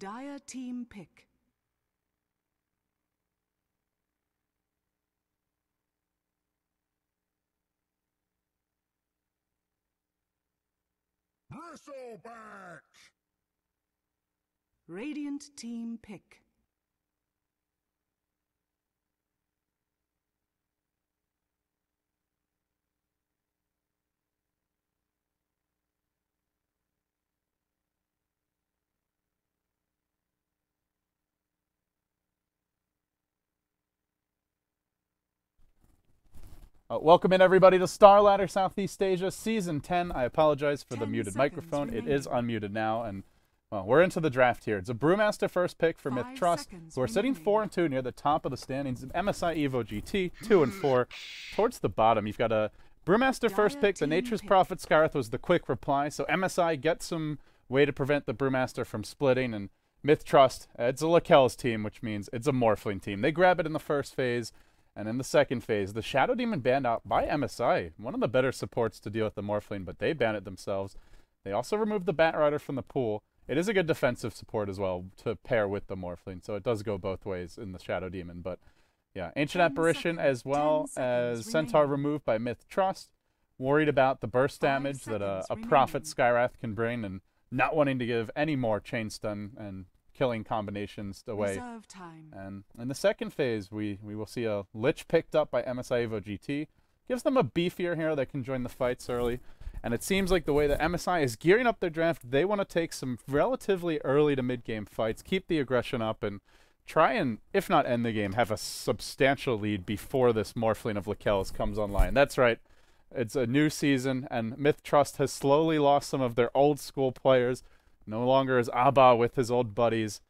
Dire team pick. Bristleback! Radiant team pick. Welcome in, everybody, to Starladder Southeast Asia Season 10. I apologize for the muted microphone. remaining. It is unmuted now, and well, we're into the draft here. It's a Brewmaster first pick for 5 MiTH Trust, seconds who are sitting remaining. 4-2 near the top of the standings. MSIevoGT 2-4 towards the bottom. You've got a Brewmaster first Dire pick. The team Nature's pick. Prophet Scarith was the quick reply, so MSI gets some way to prevent the Brewmaster from splitting, and MiTH Trust, it's a Lakel's team, which means it's a Morphling team. They grab it in the first phase. And in the second phase, the Shadow Demon banned out by MSI, one of the better supports to deal with the Morphling, but they ban it themselves. They also removed the Bat Rider from the pool. It is a good defensive support as well to pair with the Morphling, so it does go both ways in the Shadow Demon. But yeah, Ancient 10 Apparition seconds, as well 10 as seconds Centaur remaining. removed by MiTH Trust. Worried about the burst 5 damage that a seconds Prophet remaining. Skyrath can bring, and not wanting to give any more chain stun and killing combinations away. Reserve time. And in the second phase, we will see a Lich picked up by MSIevoGT. Gives them a beefier hero that can join the fights early. And it seems like the way that MSI is gearing up their draft, they want to take some relatively early to mid-game fights, keep the aggression up, and try and, if not end the game, have a substantial lead before this Morphling of Lakel's comes online. That's right. It's a new season, and MiTH Trust has slowly lost some of their old school players. No longer is Abba with his old buddies,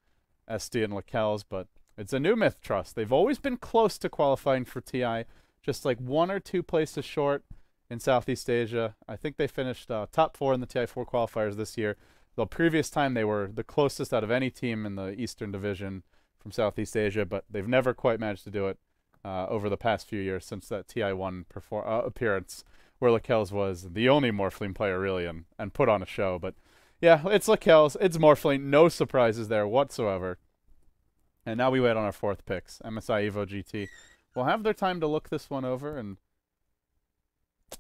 SD and Lakel's, but it's a new MiTH Trust. They've always been close to qualifying for TI, just like 1 or 2 places short in Southeast Asia. I think they finished top 4 in the TI4 qualifiers this year. The previous time they were the closest out of any team in the Eastern Division from Southeast Asia, but they've never quite managed to do it over the past few years since that TI1 appearance where Lakel's was the only Morphling player really and put on a show. But yeah, it's Lakel's, it's Morphling, no surprises there whatsoever. And now we wait on our 4th picks, MSIevoGT. We'll have their time to look this one over, and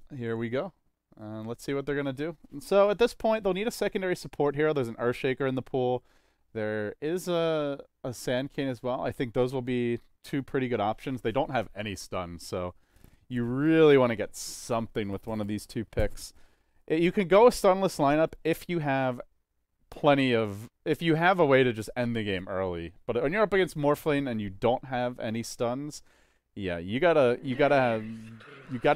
here we go. Let's see what they're going to do. So at this point, they'll need a secondary support hero. There's an Earthshaker in the pool. There is a Sand King as well. I think those will be 2 pretty good options. They don't have any stuns, so you really want to get something with one of these 2 picks. You can go a stunless lineup if you have if you have a way to just end the game early. But when you're up against Morphling and you don't have any stuns, yeah, you gotta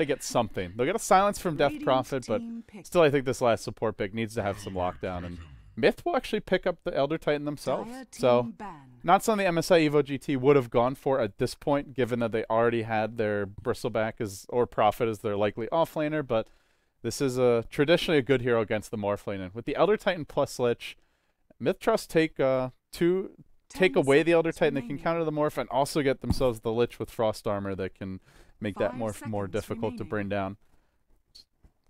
get something. They'll get a silence from Death Radiant Prophet, but team pick. still I think this last support pick needs to have some lockdown, and MiTH will actually pick up the Elder Titan themselves. Dire So team ban. not something MSIevoGT would have gone for at this point, given that they already had their Bristleback or Prophet as their likely offlaner, but this is traditionally a good hero against the Morphling. And with the Elder Titan plus Lich, MiTH Trust take away the Elder Titan. They can remaining. counter the Morph and also get themselves the Lich with Frost Armor that can make that 5 more seconds difficult to remaining. bring down.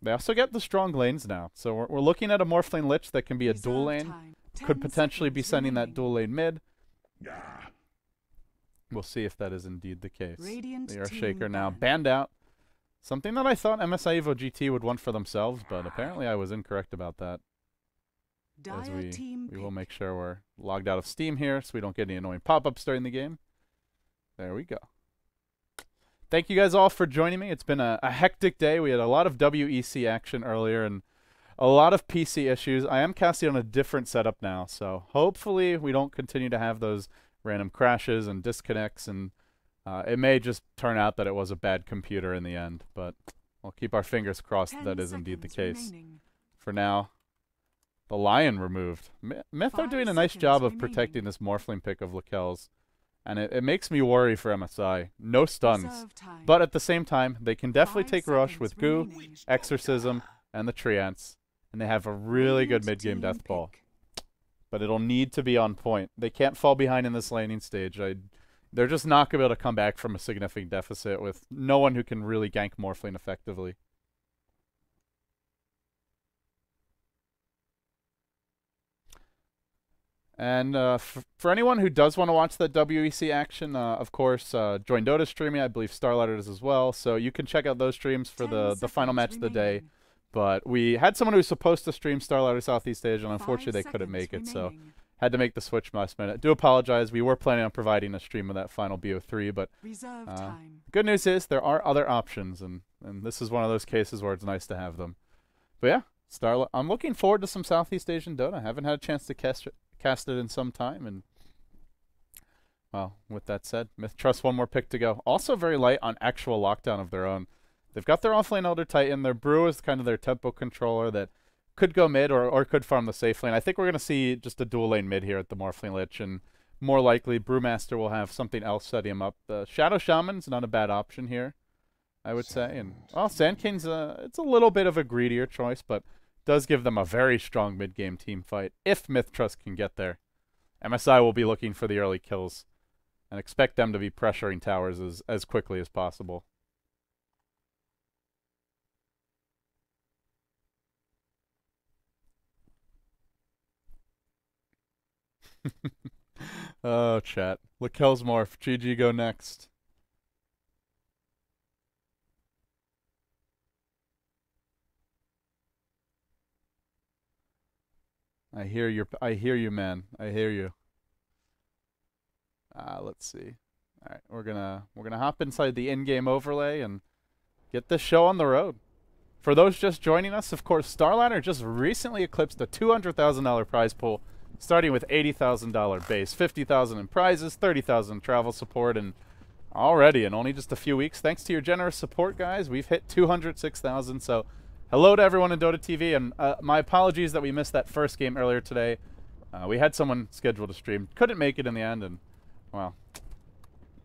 They also get the strong lanes now. So we're looking at a Morphling Lich that can be a dual Reserve lane. time. Could 10 potentially be seconds sending that remaining. dual lane mid. We'll see if that is indeed the case. Radiant The team Earthshaker now ban. banned out. Something that I thought MSIevoGT would want for themselves, but apparently I was incorrect about that. As Dire team we will pick. make sure we're logged out of Steam here so we don't get any annoying pop-ups during the game. There we go. Thank you guys all for joining me. It's been a hectic day. We had a lot of WEC action earlier and a lot of PC issues. I am casting on a different setup now, so hopefully we don't continue to have those random crashes and disconnects, and it may just turn out that it was a bad computer in the end, but we'll keep our fingers crossed 10 that is indeed the seconds case. remaining. For now, the Lion removed. MiTH are 5 doing a nice seconds job of remaining. protecting this Morphling pick of Lakel's, and it makes me worry for MSI. No stuns, Reserve time. but at the same time, they can definitely 5 take Rush seconds with Goo, remaining. Exorcism, and the Treants, and they have a really good Radiant mid-game team death ball. pick. But it'll need to be on point. They can't fall behind in this laning stage. They're just not going to be able to come back from a significant deficit with no one who can really gank Morphling effectively. And for anyone who does want to watch that WEC action, of course, Join Dota streaming. I believe Starladder does as well. So you can check out those streams for the final match of the day. But we had someone who was supposed to stream Starladder Southeast Asia, and unfortunately they couldn't make it. So had to make the switch last minute. Do apologize. We were planning on providing a stream of that final BO3, but good news is there are other options, and this is one of those cases where it's nice to have them. But yeah, I'm looking forward to some Southeast Asian Dota. I haven't had a chance to cast it in some time, and well, with that said, MiTH Trust one more pick to go. Also very light on actual lockdown of their own. They've got their offlane Elder Titan. Their Brew is kind of their tempo controller that could go mid or could farm the safe lane. I think we're going to see just a dual lane mid here at the Morphling Lich, and more likely Brewmaster will have something else setting him up. The Shadow Shaman's not a bad option here, I would say. And well, Sand King's it's a little bit of a greedier choice, but does give them a very strong mid-game team fight if MiTH Trust can get there. MSI will be looking for the early kills and expect them to be pressuring towers as quickly as possible. Oh, chat. Lakel's morph. GG go next. I hear you, man. I hear you. Let's see. All right, we're gonna hop inside the in-game overlay and get this show on the road. For those just joining us, of course, Starladder just recently eclipsed a $200,000 prize pool, starting with $80,000 base, $50,000 in prizes, $30,000 in travel support, and already in only just a few weeks, thanks to your generous support, guys, we've hit $206,000. So, hello to everyone in Dota TV, and my apologies that we missed that first game earlier today. We had someone scheduled to stream, couldn't make it in the end, and well,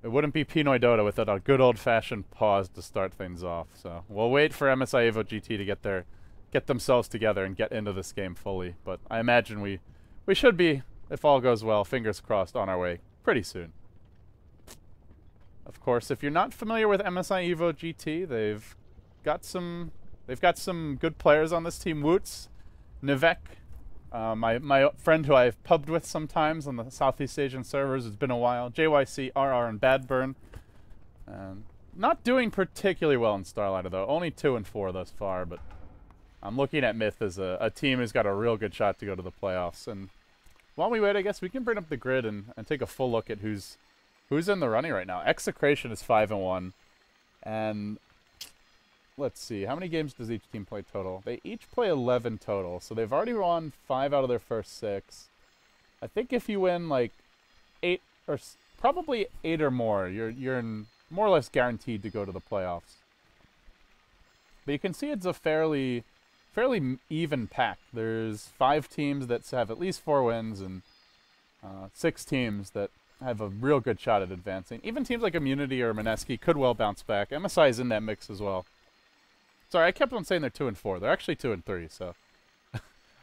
it wouldn't be Pinoy Dota without a good old-fashioned pause to start things off. So we'll wait for MSIevoGT to get themselves together and get into this game fully. But I imagine we should be, if all goes well, fingers crossed, on our way pretty soon. Of course, if you're not familiar with MSIevoGT, they've got some good players on this team. Woots, Nivek, my friend who I've pubbed with sometimes on the Southeast Asian servers. It's been a while. JYC, RR, and Badburn. Not doing particularly well in Starladder, though. Only 2 and 4 thus far, but I'm looking at MiTH as a team who's got a real good shot to go to the playoffs. And while we wait, I guess we can bring up the grid and take a full look at who's in the running right now. Execration is 5-1, and let's see, how many games does each team play total? They each play 11 total, so they've already won 5 out of their first 6. I think if you win like 8 or probably 8 or more, you're more or less guaranteed to go to the playoffs. But you can see it's a fairly even pack. There's 5 teams that have at least 4 wins and 6 teams that have a real good shot at advancing. Even teams like Immunity or Mineski could well bounce back. MSI is in that mix as well. Sorry, I kept on saying they're 2 and 4. They're actually 2 and 3, so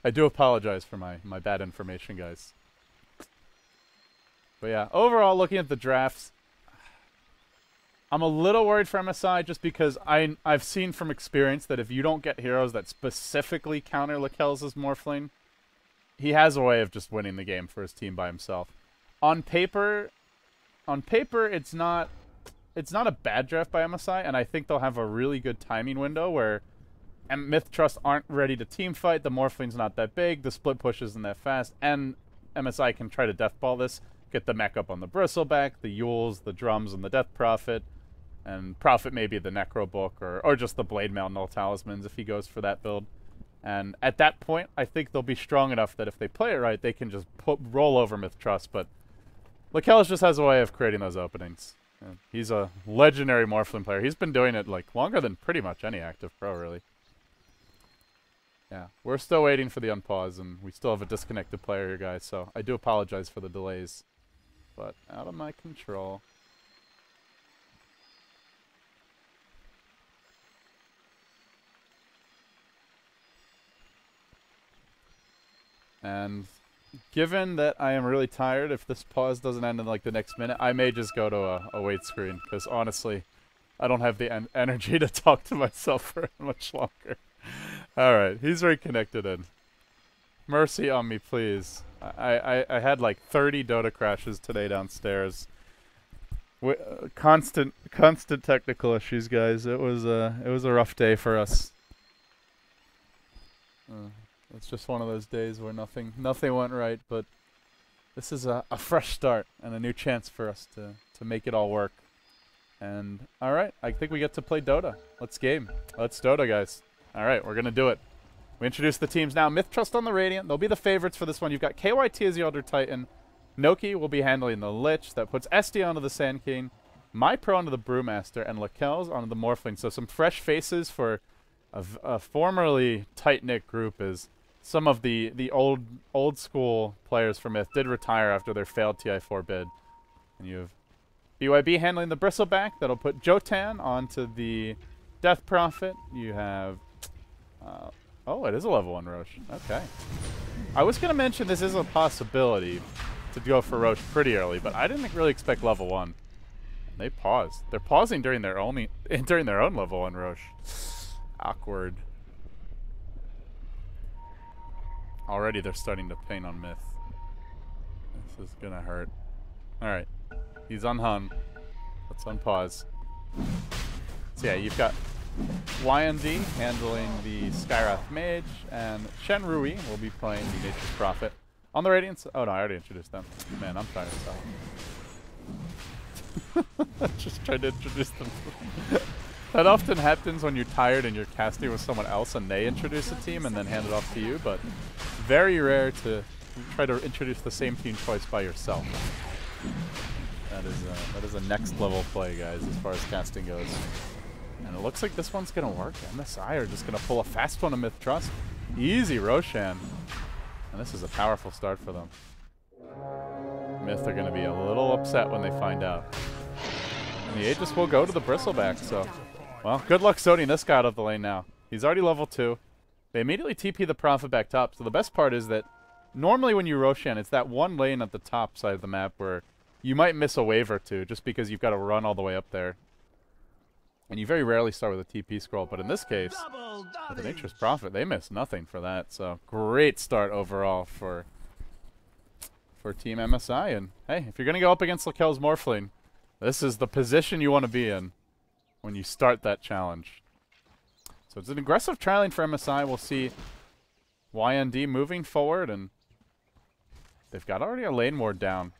I do apologize for my bad information, guys. But yeah, overall, looking at the drafts, I'm a little worried for MSI just because I've seen from experience that if you don't get heroes that specifically counter Lakel's Morphling, he has a way of just winning the game for his team by himself. On paper, it's not a bad draft by MSI, and I think they'll have a really good timing window where MiTH Trust aren't ready to team fight, the Morphling's not that big, the split push isn't that fast, and MSI can try to deathball this, get the mech up on the Bristleback, the Yules, the Drums, and the Death Prophet, and Prophet maybe the Necro Book, or just the Blade Mail Null Talismans if he goes for that build. And at that point, I think they'll be strong enough that if they play it right, they can just roll over MiTH Trust, but Lakel just has a way of creating those openings. And he's a legendary Morphling player. He's been doing it like longer than pretty much any active pro, really. Yeah, we're still waiting for the unpause, and we still have a disconnected player here, guys, so I do apologize for the delays. But out of my control. And given that I am really tired, if this pause doesn't end in like the next minute, I may just go to a wait screen, because honestly, I don't have the energy to talk to myself for much longer. Alright, he's reconnected in. Mercy on me, please. I had like 30 Dota crashes today downstairs. Constant technical issues, guys. It was a rough day for us. It's just one of those days where nothing went right, but this is a fresh start and a new chance for us to make it all work. And alright, I think we get to play Dota. Let's game. Let's Dota, guys. Alright, we're gonna do it. We introduce the teams now. MiTH Trust on the Radiant. They'll be the favorites for this one. You've got KYT as the Elder Titan. Noki will be handling the Lich. That puts SD onto the Sand King. MyPro onto the Brewmaster. And Lakel's onto the Morphling. So some fresh faces for a formerly tight-knit group is some of the old school players for MiTH did retire after their failed TI4 bid. And you have BYB handling the Bristleback. That'll put Jotan onto the Death Prophet. You have... oh, it is a level 1 Roche. Okay. I was going to mention this is a possibility to go for Roche pretty early, but I didn't really expect level 1. They paused. They're pausing during their own level 1 Roche. Awkward. Already they're starting to paint on MiTH. This is going to hurt. Alright. He's on Hun. Let's unpause. So yeah, you've got YND handling the Skyrath Mage, and Shen Rui will be playing the Nature's Prophet. On the Radiance... Oh no, I already introduced them. Man, I'm trying to tell. Just trying to introduce them. That often happens when you're tired and you're casting with someone else and they introduce a team and then hand it off to you, but very rare to try to introduce the same team twice by yourself. That is a next level play, guys, as far as casting goes. And it looks like this one's going to work. MSI are just going to pull a fast one to MiTH Trust. Easy Roshan. And this is a powerful start for them. MiTH are going to be a little upset when they find out. And the Aegis will go to the Bristleback, so... Well, good luck zoning this guy out of the lane now. He's already level 2. They immediately TP the Prophet back top, so the best part is that normally when you Roshan, it's that one lane at the top side of the map where you might miss a wave or two just because you've got to run all the way up there. And you very rarely start with a TP scroll, but in this case, with the Nature's Prophet, they miss nothing for that. So great start overall for Team MSI. And hey, if you're going to go up against Lakel's Morphling, this is the position you want to be in when you start that challenge. So it's an aggressive trialing for MSI. We'll see YND moving forward, and they've got already a lane ward down.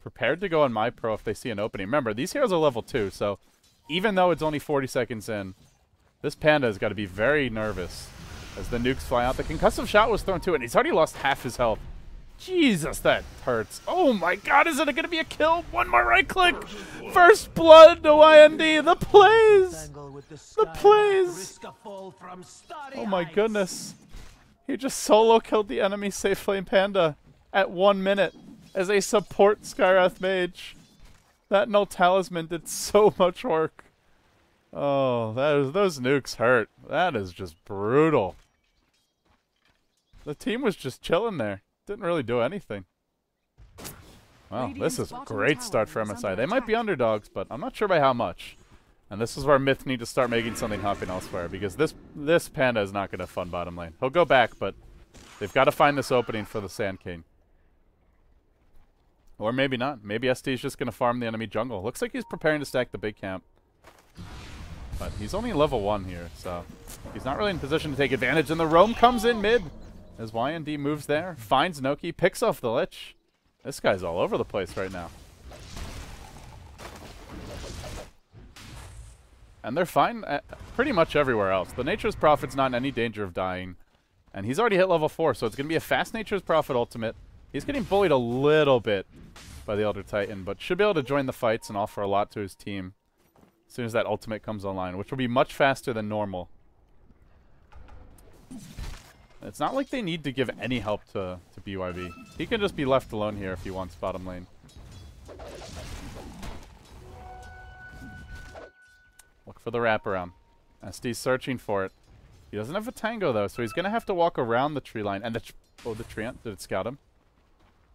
Prepared to go on MyPro if they see an opening. Remember, these heroes are level 2, so even though it's only 40 seconds in, this Panda has got to be very nervous as the nukes fly out. The concussive shot was thrown to it, and he's already lost half his health. Jesus, that hurts. Oh my god, is it going to be a kill? One more right click. First blood to YND. The plays. The plays. Oh my goodness. He just solo killed the enemy Safe Flame Panda at 1 minute as a support Skyrath Mage. That Null Talisman did so much work. Oh, those nukes hurt. That is just brutal. The team was just chilling there. Didn't really do anything. Well, this is a great start for MSI. They might be underdogs, but I'm not sure by how much. And this is where MiTH need to start making something happen elsewhere, because this Panda is not going to fun bottom lane. He'll go back, but they've got to find this opening for the Sand King. Or maybe not. Maybe SD is just going to farm the enemy jungle. Looks like he's preparing to stack the big camp. But he's only level 1 here, so he's not really in position to take advantage. And the roam comes in mid as YND moves there, finds Noki, picks off the Lich. This guy's all over the place right now. And they're fine pretty much everywhere else. The Nature's Prophet's not in any danger of dying. And he's already hit level 4, so it's going to be a fast Nature's Prophet ultimate. He's getting bullied a little bit by the Elder Titan, but should be able to join the fights and offer a lot to his team as soon as that ultimate comes online, which will be much faster than normal. It's not like they need to give any help to BYB. He can just be left alone here if he wants bottom lane. Look for the wraparound. SD's searching for it. He doesn't have a tango, though, so he's going to have to walk around the tree line. And the treant. Did it scout him?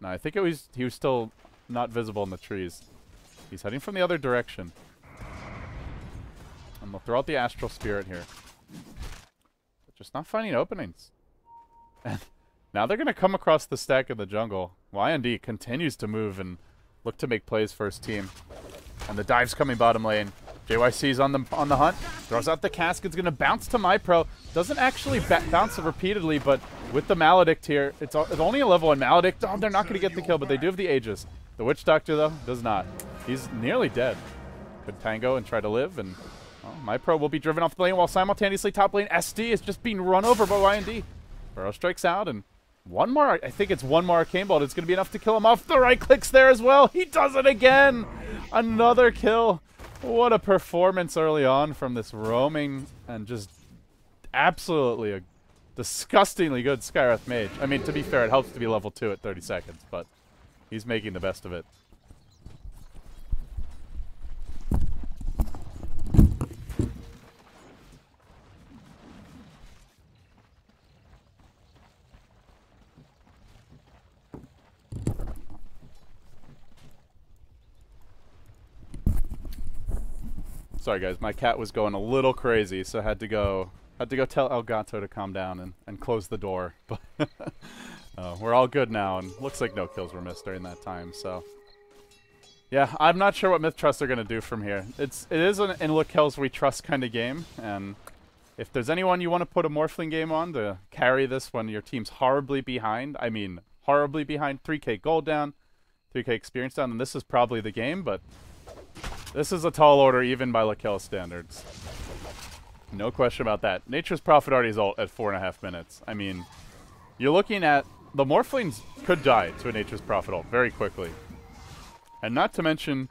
No, I think he was still not visible in the trees. He's heading from the other direction. And we'll throw out the Astral Spirit here. But just not finding openings. And Now they're going to come across the stack in the jungle. YND continues to move and look to make plays first team. And the dive's coming bottom lane. JYC's on the hunt. Throws out the cask. It's going to bounce to MyPro. Doesn't actually bounce it repeatedly, but with the Maledict here, it's only a level 1 Maledict. Oh, they're not going to get the kill, but they do have the Aegis. The Witch Doctor, though, does not. He's nearly dead. Could Tango and try to live, and MyPro will be driven off the lane while simultaneously top lane SD is just being run over by YND. Burrow strikes out, and one more, I think it's one more Arcane Bolt. It's going to be enough to kill him off. The right click's there as well. He does it again. Another kill. What a performance early on from this roaming and just absolutely a disgustingly good Skywrath Mage. I mean, to be fair, it helps to be level 2 at 30 seconds, but he's making the best of it. Sorry guys, my cat was going a little crazy, so I had to go tell Elgato to calm down and close the door. But we're all good now, and looks like no kills were missed during that time. So yeah, I'm not sure what MiTH Trust are gonna do from here. It is an in look kills we trust kind of game, and if there's anyone you want to put a Morphling game on to carry this when your team's horribly behind, I mean horribly behind, 3k gold down, 3k experience down, then this is probably the game. But this is a tall order even by Lakel standards. No question about that. Nature's Prophet already ult at 4.5 minutes. I mean, you're looking at the Morphlings could die to a Nature's Prophet ult very quickly. And not to mention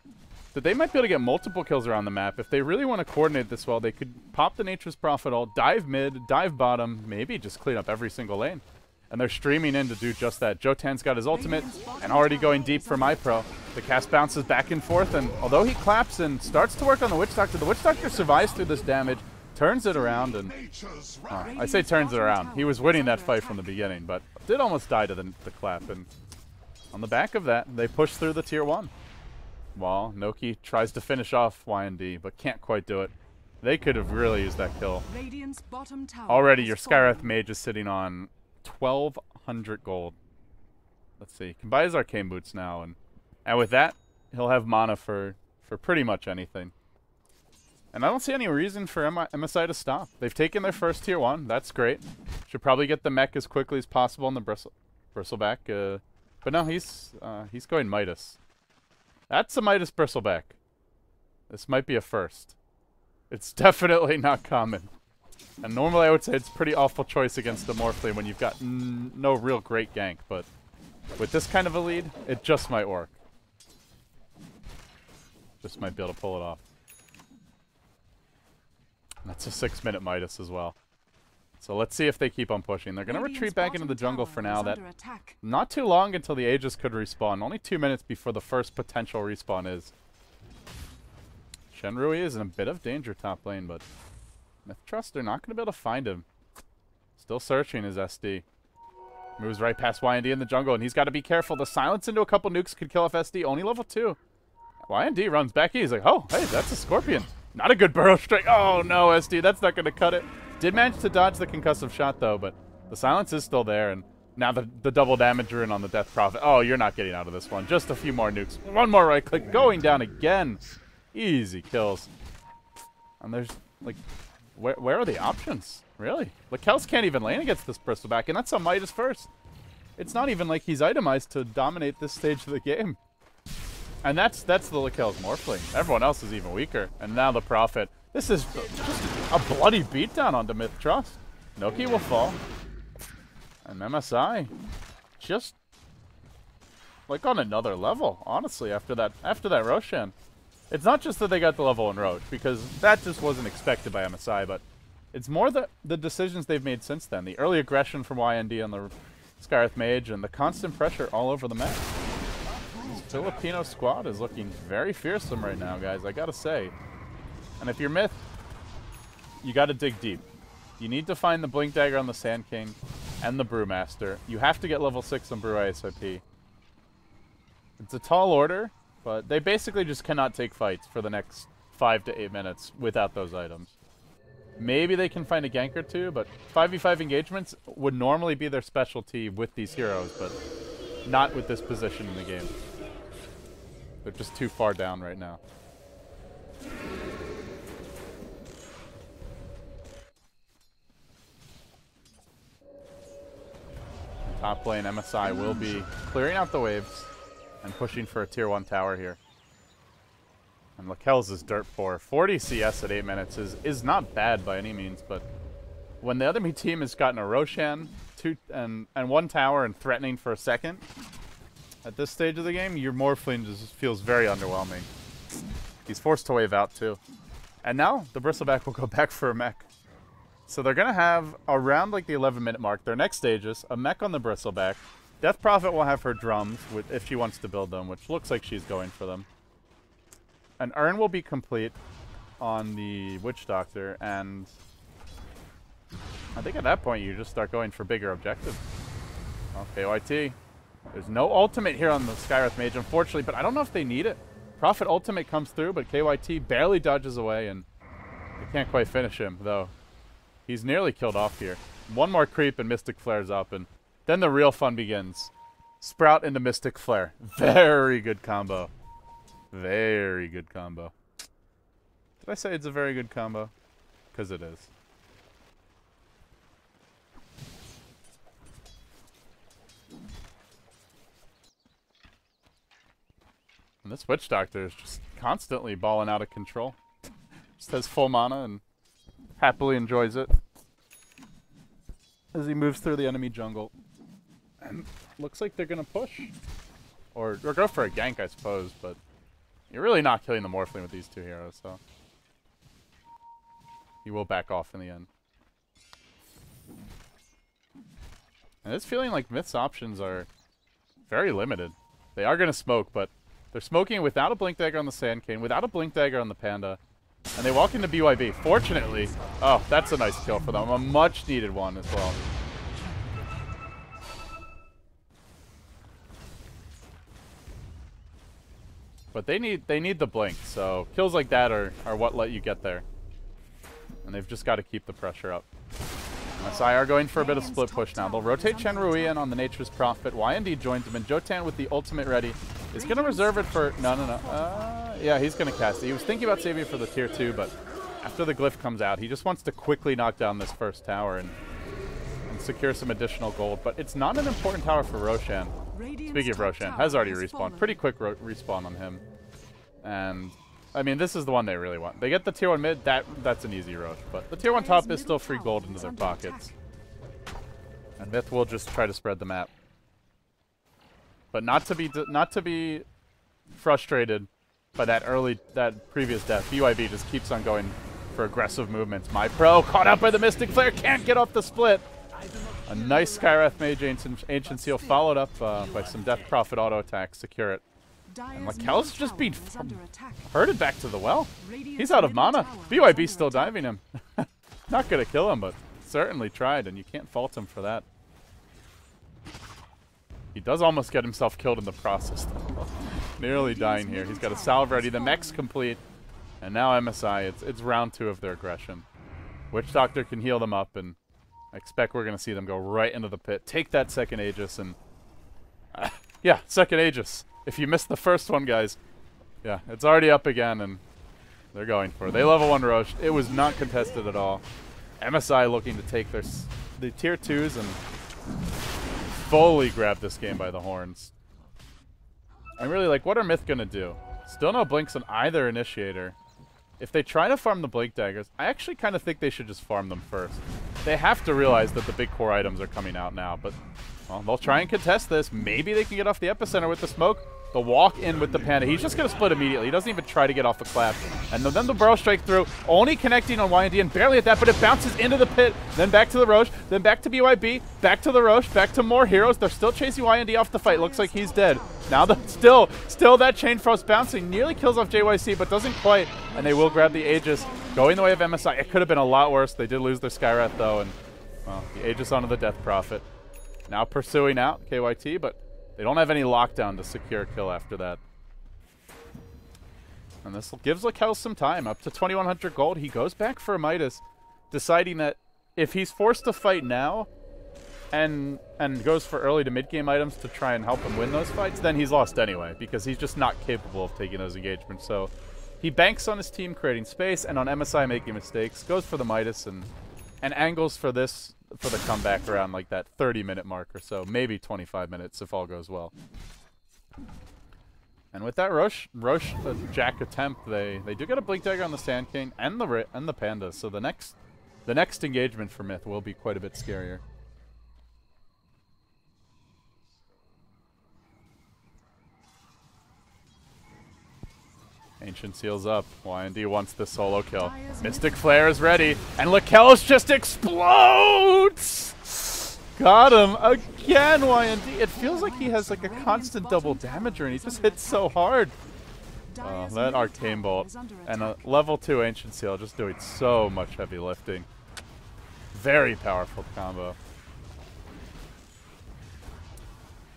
that they might be able to get multiple kills around the map. If they really want to coordinate this well, they could pop the Nature's Prophet ult, dive mid, dive bottom, maybe just clean up every single lane. And they're streaming in to do just that. Jotan's got his ultimate and already going deep for MyPro. The cast bounces back and forth, and although he claps and starts to work on the Witch Doctor survives through this damage, turns it around, and I say turns it around. He was winning that fight from the beginning, but did almost die to the clap. And on the back of that, they push through the tier 1. While Noki tries to finish off YND, but can't quite do it. They could have really used that kill. Already your Skywrath Mage is sitting on 1,200 gold. Let's see. He can buy his Arcane Boots now, and with that, he'll have mana for pretty much anything. And I don't see any reason for MSI to stop. They've taken their first tier 1. That's great. Should probably get the mech as quickly as possible in the Bristleback. But no, he's going Midas. That's a Midas Bristleback. This might be a first. It's definitely not common. And normally I would say it's a pretty awful choice against the Morphling when you've got no real great gank, but with this kind of a lead, it just might work. Just might be able to pull it off. And that's a 6-minute Midas as well. So let's see if they keep on pushing. They're going to retreat back into the jungle for now. That not too long until the Aegis could respawn. Only 2 minutes before the first potential respawn is. Shenrui is in a bit of danger top lane, but MiTH Trust, they're not going to be able to find him. Still searching his SD. Moves right past YND in the jungle, and he's got to be careful. The silence into a couple nukes could kill off SD. Only level 2. YND runs back in. He's like, oh, hey, that's a Scorpion. Not a good burrow strike. Oh, no, SD. That's not going to cut it. Did manage to dodge the concussive shot, though, but the silence is still there, and now the double damage rune on the Death Prophet. Oh, you're not getting out of this one. Just a few more nukes. One more right click. Going down again. Easy kills. And there's, like, where are the options? Really? Lakels can't even lane against this Bristleback, and that's a Midas first. It's not even like he's itemized to dominate this stage of the game. And that's the Lakel's Morphling. Everyone else is even weaker. And now the Prophet. This is just a bloody beatdown onto MiTH Trust. Noki will fall. And MSI just like on another level, honestly, after that Roshan. It's not just that they got the level in Roche, because that just wasn't expected by MSI, but it's more the decisions they've made since then. The early aggression from YND on the Skywrath Mage and the constant pressure all over the map. This Filipino squad is looking very fearsome right now, guys, I gotta say. And if you're MiTH, you gotta dig deep. You need to find the Blink Dagger on the Sand King and the Brewmaster. You have to get level 6 on Brew ASIP. It's a tall order, but they basically just cannot take fights for the next 5 to 8 minutes without those items. Maybe they can find a gank or two, but 5v5 engagements would normally be their specialty with these heroes, but not with this position in the game. They're just too far down right now. Top lane, MSI will be clearing out the waves and pushing for a tier 1 tower here. And Lakel's is dirt poor. 40 CS at 8 minutes is not bad by any means, but when the other team has gotten a Roshan and 1 tower and threatening for a second, at this stage of the game, your Morphling just feels very underwhelming. He's forced to wave out too. And now the Bristleback will go back for a mech. So they're going to have, around like the 11-minute mark, their next stages, a mech on the Bristleback. Death Prophet will have her drums if she wants to build them, which looks like she's going for them. An urn will be complete on the Witch Doctor, and I think at that point you just start going for bigger objectives. Okay, KYT. There's no ultimate here on the Skywrath Mage, unfortunately, but I don't know if they need it. Prophet ultimate comes through, but KYT barely dodges away, and they can't quite finish him, though. He's nearly killed off here. One more creep and Mystic flares up, and then the real fun begins. Sprout into Mystic Flare. Very good combo. Very good combo. Did I say it's a very good combo? Because it is. And this Witch Doctor is just constantly balling out of control. Just has full mana and happily enjoys it as he moves through the enemy jungle. And looks like they're going to push. Or go for a gank, I suppose, but you're really not killing the Morphling with these two heroes, so he will back off in the end. And it's feeling like MiTH's options are very limited. They are going to smoke, but they're smoking without a Blink Dagger on the Sand Cane, without a Blink Dagger on the Panda, and they walk into BYB. Fortunately, oh, that's a nice kill for them. A much needed one as well. But they need the blink, so kills like that are what let you get there. And they've just got to keep the pressure up. MSI are going for a bit of split push now. They'll rotate Chen Rui in on the Nature's Prophet. YND joins him, and Jotan with the ultimate ready is going to reserve it for... No. Yeah, he's going to cast it. He was thinking about saving it for the tier 2, but after the glyph comes out, he just wants to quickly knock down this first tower and secure some additional gold. But it's not an important tower for Roshan. Speaking of Roshan, has already respawned. Pretty quick respawn on him. And, I mean, this is the one they really want. They get the tier 1 mid, that's an easy Rosh. But the tier 1 top is still free gold into their pockets. And MiTH will just try to spread the map. But not to be frustrated by that previous death. BYB just keeps on going for aggressive movements. My pro caught out by the Mystic Flare, can't get off the split. A nice Skywrath Mage Ancient Seal followed up by some Death Prophet auto attack, secure it. And Lakel's just being herded back to the well. He's out of mana. BYB's still diving him. Not gonna kill him, but certainly tried, and you can't fault him for that. He does almost get himself killed in the process, though. Nearly dying here. He's got a salve ready. The mech's complete. And now MSI, it's round 2 of their aggression. Witch Doctor can heal them up, and I expect we're going to see them go right into the pit. Take that second Aegis, and... yeah, second Aegis. If you missed the first one, guys. Yeah, it's already up again, and they're going for it. They level 1 Rosh. It was not contested at all. MSI looking to take the tier 2s and fully grab this game by the horns. I'm really like, what are MiTH going to do? Still no blinks on either initiator. If they try to farm the Blink Daggers, I actually kind of think they should just farm them first. They have to realize that the big core items are coming out now, but well, they'll try and contest this. Maybe they can get off the epicenter with the smoke. They'll walk in with the Panda. He's just going to split immediately. He doesn't even try to get off the clap. And then the Burrow Strike through, only connecting on YND and barely at that, but it bounces into the pit, then back to the Rosh, then back to BYB, back to the Rosh, back to more heroes. They're still chasing YND off the fight. Looks like he's dead. Now still that Chain Frost bouncing. Nearly kills off JYC, but doesn't quite. And they will grab the Aegis, going the way of MSI. It could have been a lot worse. They did lose their Skywrath, though, and well, the Aegis onto the Death Prophet. Now pursuing out KYT, but they don't have any lockdown to secure a kill after that. And this gives Lakel some time, up to 2,100 gold. He goes back for a MiTH. deciding that if he's forced to fight now and goes for early to mid-game items to try and help him win those fights, then he's lost anyway, because he's just not capable of taking those engagements. So he banks on his team creating space and on MSI making mistakes, goes for the MiTH and angles for the comeback around like that 30-minute mark or so, maybe 25 minutes if all goes well. And with that Roche Jack attempt, they do get a Blink Dagger on the Sand King and the Panda. So the next engagement for MiTH will be quite a bit scarier. Ancient Seal's up. YND wants the solo kill. Mystic Flare is ready, and Lakel's just explodes! Got him again, YND. It feels like he has like a constant double damager, and he just hits so hard. That Arcane Bolt and a level 2 Ancient Seal just doing so much heavy lifting. Very powerful combo.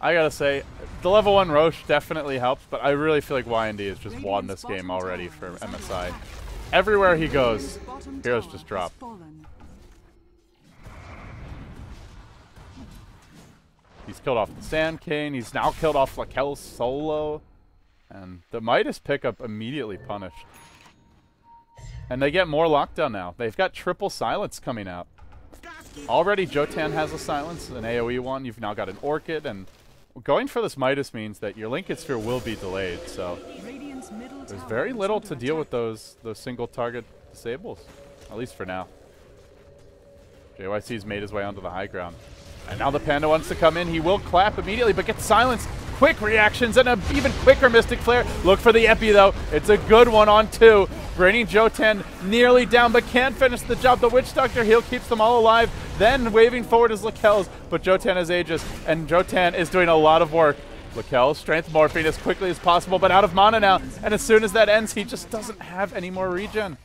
I gotta say, the level 1 Roche definitely helps, but I really feel like YND has just won this game already for MSI. Everywhere he goes, heroes just drop. He's killed off the Sand King, he's now killed off Lakel's solo, and the MiTH pickup immediately punished. And they get more lockdown now. They've got triple silence coming out. Already Jotan has a silence, an AoE one, you've now got an Orchid, and going for this MiTH means that your Linked Sphere will be delayed, so there's very little to deal with those single target disables, at least for now. JYC's made his way onto the high ground. And now the Panda wants to come in. He will clap immediately, but gets silenced. Quick reactions and an even quicker Mystic Flare. Look for the Epi, though. It's a good one on 2. Bringing Jotan nearly down, but can't finish the job. The Witch Doctor heal keeps them all alive. Then waving forward is Lakel's, but Jotan has Aegis, and Jotan is doing a lot of work. Lakel strength morphing as quickly as possible, but out of mana now. And as soon as that ends, he just doesn't have any more regen.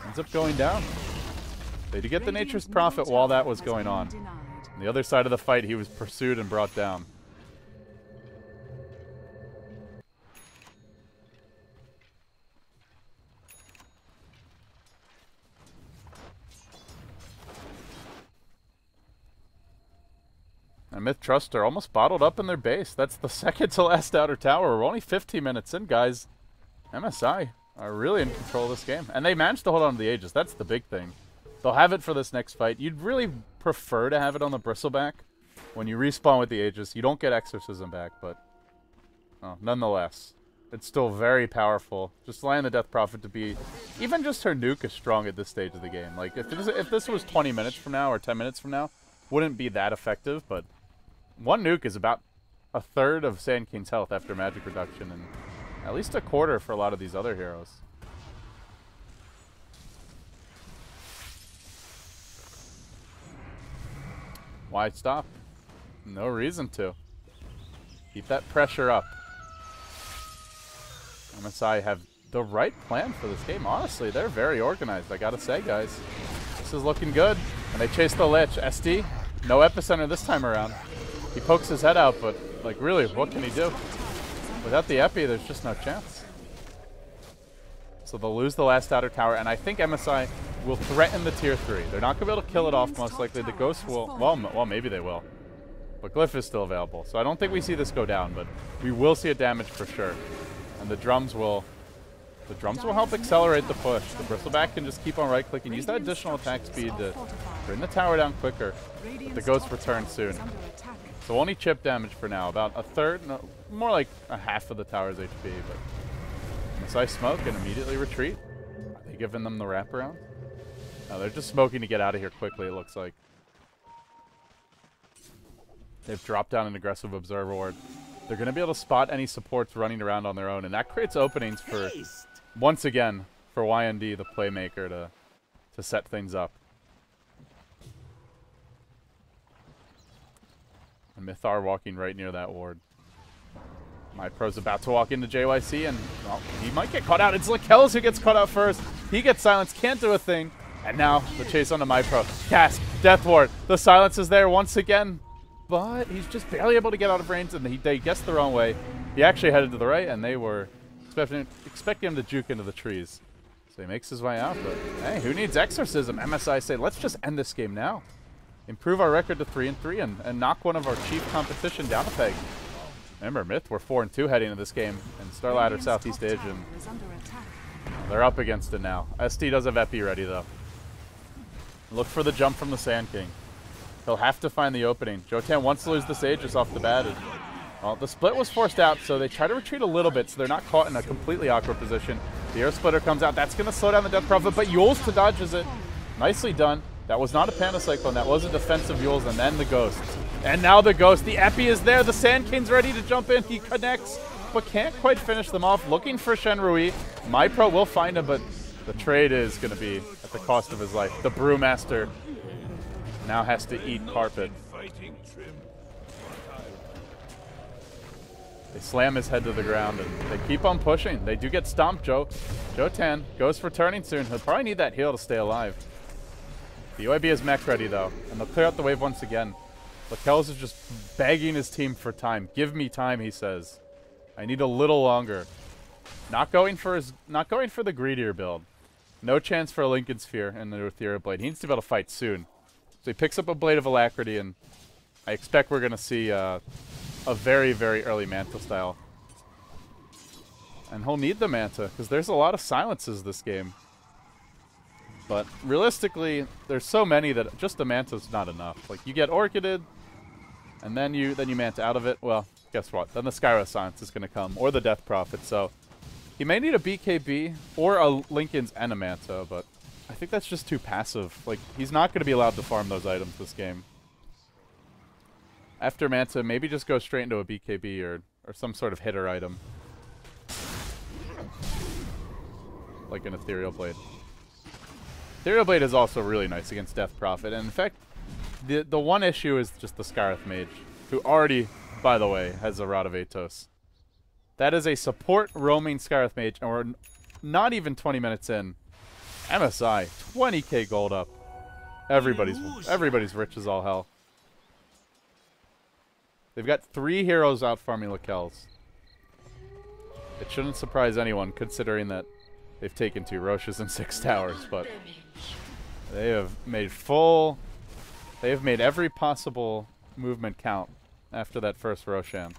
Ends up going down. They did get the Nature's Prophet while that was going on. On the other side of the fight, he was pursued and brought down. And MiTH Trust are almost bottled up in their base. That's the second to last outer tower. We're only 15 minutes in, guys. MSI are really in control of this game. And they managed to hold on to the Aegis. That's the big thing. They'll have it for this next fight. You'd really prefer to have it on the Bristleback. When you respawn with the Aegis, you don't get Exorcism back, but nonetheless, it's still very powerful. Just allowing the Death Prophet to be, even just her nuke is strong at this stage of the game. Like, if this was 20 minutes from now or 10 minutes from now, wouldn't be that effective, but one nuke is about a third of Sand King's health after magic reduction, and at least a quarter for a lot of these other heroes. Why stop? No reason to. Keep that pressure up. MSI have the right plan for this game. Honestly, they're very organized, I gotta say, guys. This is looking good. And they chase the Lich. SD, no Epicenter this time around. He pokes his head out, but, like, really, what can he do? Without the Epi, there's just no chance. So they'll lose the last outer tower, and I think MSI will threaten the tier 3. They're not going to be able to kill it off, most likely. The Ghost will... Well, maybe they will. But Glyph is still available, so I don't think we see this go down, but we will see it damage for sure. And the drums will help accelerate the push. The Bristleback can just keep on right-clicking, use that additional attack speed to bring the tower down quicker. But the Ghost returns soon. So only chip damage for now, about a third, no, more like a half of the tower's HP, but MSI smoke and immediately retreat. Are they giving them the wraparound? No, they're just smoking to get out of here quickly, it looks like. They've dropped down an aggressive Observer Ward. They're going to be able to spot any supports running around on their own, and that creates openings for, once again, for YND, the playmaker, to set things up. And MiTH are walking right near that ward. MyPro's about to walk into JYC, and well, he might get caught out. It's Lakel's who gets caught out first. He gets silenced, can't do a thing. And now the chase onto MyPro. Cast, Death Ward. The silence is there once again, but he's just barely able to get out of range, and they guessed the wrong way. He actually headed to the right, and they were expecting him to juke into the trees. So he makes his way out, but hey, who needs exorcism? MSI say, let's just end this game now. Improve our record to 3-3 and knock one of our chief competition down a peg. Remember, MiTH were 4-2 heading into this game, and Starladder Southeast Asian. They're up against it now. ST does have Epi ready, though. Look for the jump from the Sand King. He'll have to find the opening. Jotan wants to lose the Sages off the bat. Well, the split was forced out, so they try to retreat a little bit, so they're not caught in a completely awkward position. The Air Splitter comes out. That's going to slow down the Death Prophet, but Yules to dodges it. Nicely done. That was not a Panacyclone. That was a defensive Yules, and then the Ghost. And now the Ghost. The Epi is there. The Sand King's ready to jump in. He connects, but can't quite finish them off. Looking for Shenrui. MyPro will find him, but the trade is going to be at the cost of his life. The Brewmaster now has to eat carpet. They slam his head to the ground, and they keep on pushing. They do get stomped, Jotan goes for turning soon. He'll probably need that heal to stay alive. The UAB is mech ready, though, and they'll clear out the wave once again. Lakells is just begging his team for time. Give me time, he says. I need a little longer. Not going for the greedier build. No chance for a Lincoln Sphere in the Ethereal Blade. He needs to be able to fight soon. So he picks up a Blade of Alacrity, and I expect we're going to see a very, very early Manta style. And he'll need the Manta, because there's a lot of silences this game. But realistically, there's so many that just the Manta's not enough. Like, you get Orchided, and then you Manta out of it. Well, guess what? Then the Skyra Silence is going to come, or the Death Prophet. So he may need a BKB, or a Lincoln's and a Manta, but I think that's just too passive. Like, he's not going to be allowed to farm those items this game. After Manta, maybe just go straight into a BKB or some sort of hitter item. Like an Ethereal Blade. Ethereal Blade is also really nice against Death Prophet. And in fact, the one issue is just the Scarith Mage, who already, by the way, has a Rod of Atos. That is a support roaming Scarith Mage, and we're not even 20 minutes in. MSI, 20k gold up. Everybody's rich as all hell. They've got 3 heroes out farming Lakells. It shouldn't surprise anyone, considering that they've taken 2 Roches and 6 towers, but they have made every possible movement count after that first Roshan.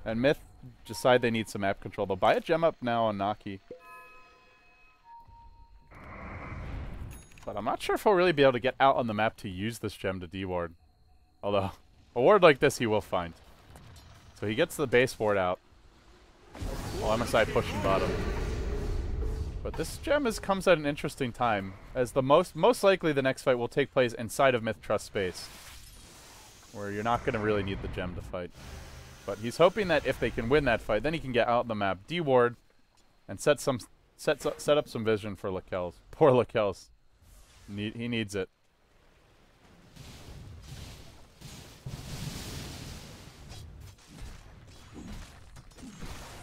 And MiTH decide they need some map control. They'll buy a gem up now on Naki. But I'm not sure if he'll really be able to get out on the map to use this gem to deward. Although, a ward like this he will find. So he gets the base ward out. While MSI pushing bottom. But this gem comes at an interesting time, as the most likely the next fight will take place inside of MiTH Trust space, where you're not going to really need the gem to fight. But he's hoping that if they can win that fight, then he can get out on the map, deward, and set up some vision for Lakells. Poor Lakells. He needs it.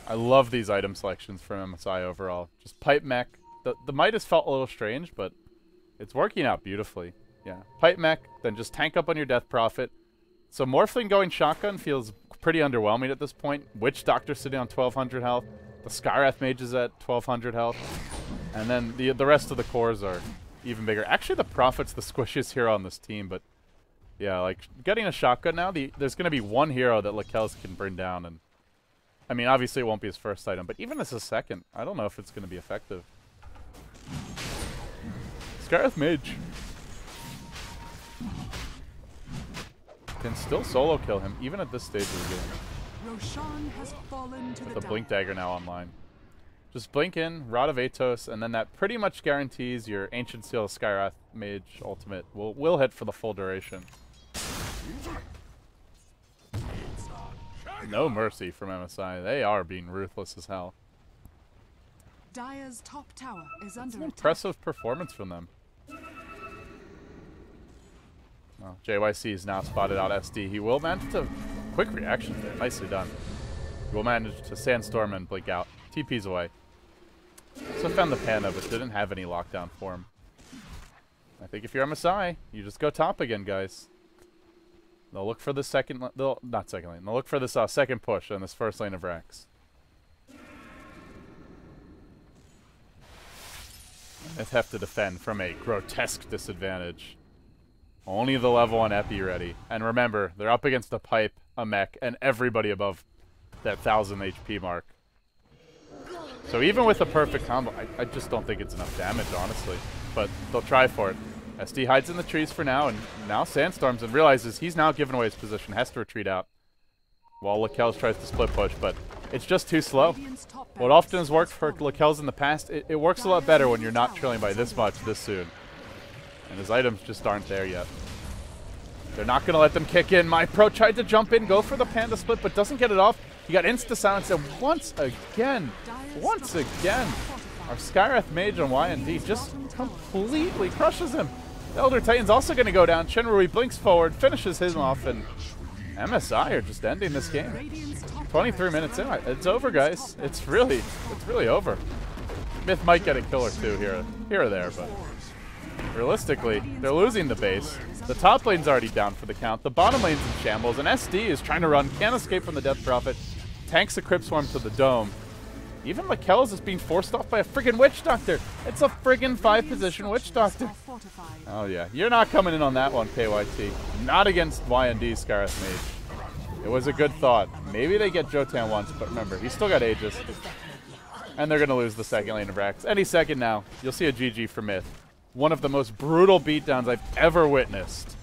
I love these item selections from MSI overall. Just pipe mech. The Midas felt a little strange, but it's working out beautifully. Yeah, pipe mech, then just tank up on your Death Prophet. So Morphling going shotgun feels pretty underwhelming at this point. Witch Doctor sitting on 1200 health. The Skyrath Mage is at 1200 health. And then the rest of the cores are even bigger. Actually, the Prophet's the squishiest hero on this team, but yeah, like getting a shotgun now, there's going to be one hero that Lakells can bring down, and I mean, obviously it won't be his first item, but even as a second, I don't know if it's going to be effective. Skyrath Mage can still solo kill him, even at this stage of the game. Roshan has fallen to With the Blink Dagger now online. Just blink in, Rod of Atos, and then that pretty much guarantees your Ancient Seal Skyrath Mage ultimate will hit for the full duration. No mercy from MSI. They are being ruthless as hell. Dire's top tower is under attack. Impressive performance from them. Well, JYC is now spotted out SD. He will manage to... Quick reaction there. Nicely done. He will manage to Sandstorm and blink out. TP's away. Also found the Panda, but didn't have any lockdown for him. I think if you're MSI, you just go top again, guys. They'll look for the second... not second lane. They'll look for this second push on this first lane of Rax. MiTH have to defend from a grotesque disadvantage. Only the level 1 Epi ready. And remember, they're up against a pipe, a mech, and everybody above that 1000 HP mark. So even with a perfect combo, I just don't think it's enough damage, honestly. But they'll try for it. SD hides in the trees for now, and now Sandstorms and realizes he's now given away his position, has to retreat out. While Lakelz tries to split push, but it's just too slow. What often has worked for Lakelz in the past, it works a lot better when you're not trailing by this much this soon. And his items just aren't there yet. They're not going to let them kick in. MyPro tried to jump in, go for the Panda split, but doesn't get it off. He got insta-silenced, and once again, our Skywrath Mage on YND just completely crushes him. The Elder Titan's also going to go down. Shinrui blinks forward, finishes him off, and MSI are just ending this game. 23 minutes in. It's over, guys. It's really over. MiTH might get a kill or two here or there, but realistically, they're losing the base. The top lane's already down for the count. The bottom lane's in shambles, and SD is trying to run, can't escape from the Death Prophet. Tanks the Crypt Swarm to the dome. Even Lakelz is being forced off by a friggin' Witch Doctor. It's a friggin' 5-position Witch Doctor. Oh yeah, you're not coming in on that one, KYT. Not against YND Skywrath Mage. It was a good thought. Maybe they get Jotan once, but remember, he's still got Aegis. And they're gonna lose the second lane of Rax. Any second now, you'll see a GG for MiTH. One of the most brutal beatdowns I've ever witnessed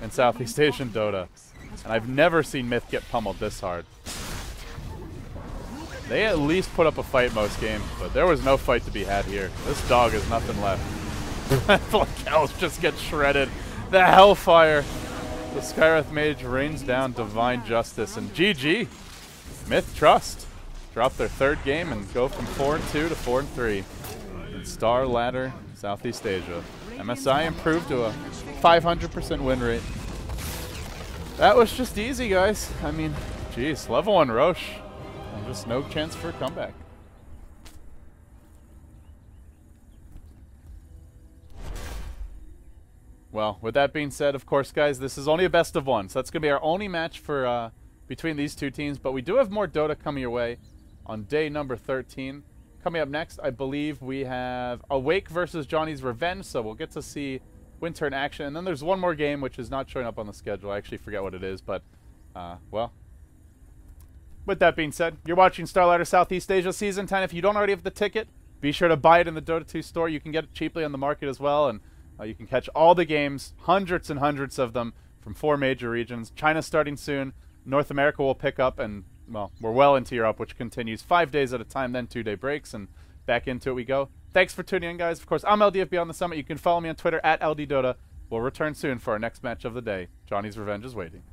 in Southeast Asian Dota. And I've never seen MiTH get pummeled this hard. They at least put up a fight most games, but there was no fight to be had here. This dog has nothing left. Lakelz just gets shredded. The Hellfire. The Skywrath Mage rains down Divine Justice, and GG. MiTH Trust drop their third game and go from 4-2 to 4-3. In Starladder, Southeast Asia. MSI improved to a 500% win rate. That was just easy, guys. I mean, geez, level 1 Roche. And just no chance for a comeback. Well, with that being said, of course, guys, this is only a best of 1. So that's going to be our only match for between these two teams. But we do have more Dota coming your way on day number 13. Coming up next, I believe we have Awake versus Johnny's Revenge. So we'll get to see Winter in action. And then there's one more game, which is not showing up on the schedule. I actually forget what it is. But, well, with that being said, you're watching Starladder Southeast Asia Season 10. If you don't already have the ticket, be sure to buy it in the Dota 2 store. You can get it cheaply on the market as well. And you can catch all the games, hundreds and hundreds of them, from 4 major regions. China's starting soon. North America will pick up, and, well, we're well into Europe, which continues 5 days at a time, then 2-day breaks, and back into it we go. Thanks for tuning in, guys. Of course, I'm LDF Beyond the Summit. You can follow me on Twitter at LDDota. We'll return soon for our next match of the day. Johnny's Revenge is waiting.